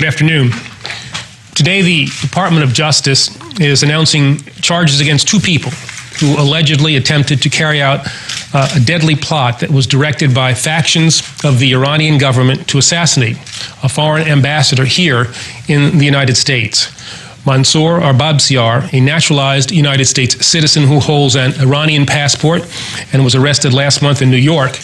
Good afternoon. Today, the Department of Justice is announcing charges against two people who allegedly attempted to carry out a deadly plot that was directed by factions of the Iranian government to assassinate a foreign ambassador here in the United States. Mansour Arbabsiar, a naturalized United States citizen who holds an Iranian passport and was arrested last month in New York,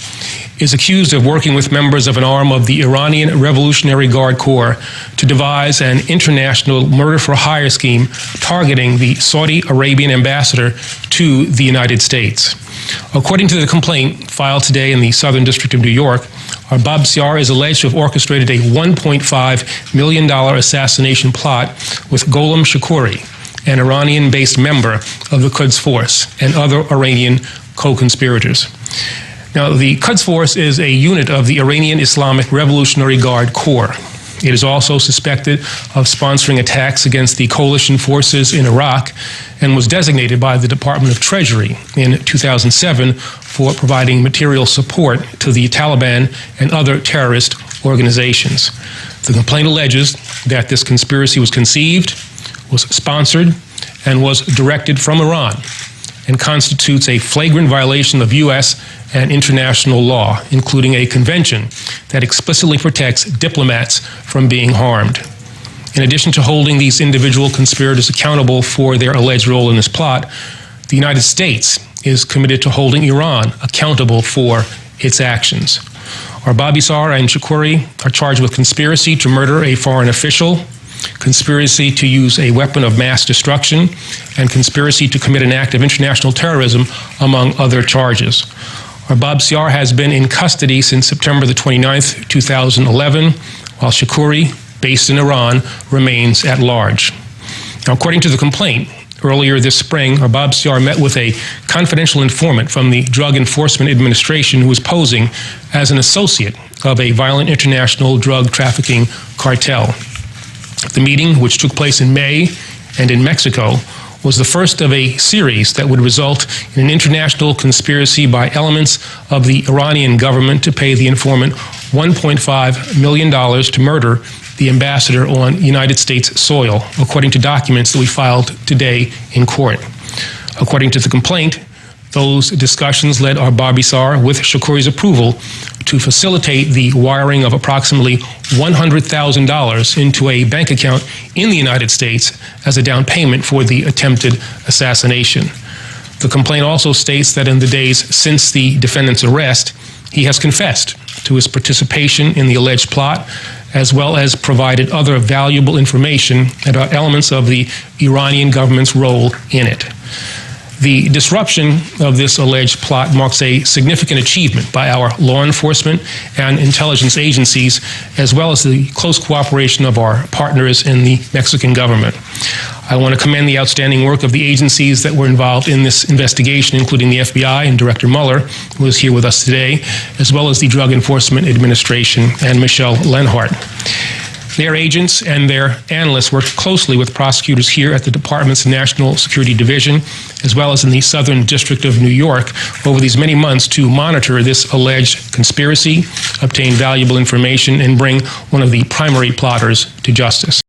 is accused of working with members of an arm of the Iranian Revolutionary Guard Corps to devise an international murder-for-hire scheme targeting the Saudi Arabian ambassador to the United States. According to the complaint filed today in the Southern District of New York, Arbabsiar is alleged to have orchestrated a $1.5 million assassination plot with Gholam Shukuri, an Iranian-based member of the Quds Force, and other Iranian co-conspirators. Now, the Quds Force is a unit of the Iranian Islamic Revolutionary Guard Corps. It is also suspected of sponsoring attacks against the coalition forces in Iraq and was designated by the Department of Treasury in 2007 for providing material support to the Taliban and other terrorist organizations. The complaint alleges that this conspiracy was conceived, was sponsored, and was directed from Iran, and constitutes a flagrant violation of U.S. and international law, including a convention that explicitly protects diplomats from being harmed. In addition to holding these individual conspirators accountable for their alleged role in this plot, the United States is committed to holding Iran accountable for its actions. Arbabsiar and Shukuri are charged with conspiracy to murder a foreign official, conspiracy to use a weapon of mass destruction, and conspiracy to commit an act of international terrorism, among other charges. Arbabsiar has been in custody since September the 29th, 2011, while Shukuri, based in Iran, remains at large. Now, according to the complaint, earlier this spring, Arbabsiar met with a confidential informant from the Drug Enforcement Administration who was posing as an associate of a violent international drug trafficking cartel. The meeting, which took place in May and in Mexico, was the first of a series that would result in an international conspiracy by elements of the Iranian government to pay the informant $1.5 million to murder the ambassador on United States soil, according to documents that we filed today in court. According to the complaint, those discussions led Arbabsiar, with Shukuri's approval, to facilitate the wiring of approximately $100,000 into a bank account in the United States as a down payment for the attempted assassination. The complaint also states that in the days since the defendant's arrest, he has confessed to his participation in the alleged plot, as well as provided other valuable information about elements of the Iranian government's role in it. The disruption of this alleged plot marks a significant achievement by our law enforcement and intelligence agencies, as well as the close cooperation of our partners in the Mexican government. I want to commend the outstanding work of the agencies that were involved in this investigation, including the FBI and Director Mueller, who is here with us today, as well as the Drug Enforcement Administration and Michelle Lenhart. Their agents and their analysts worked closely with prosecutors here at the Department's National Security Division, as well as in the Southern District of New York, over these many months to monitor this alleged conspiracy, obtain valuable information, and bring one of the primary plotters to justice.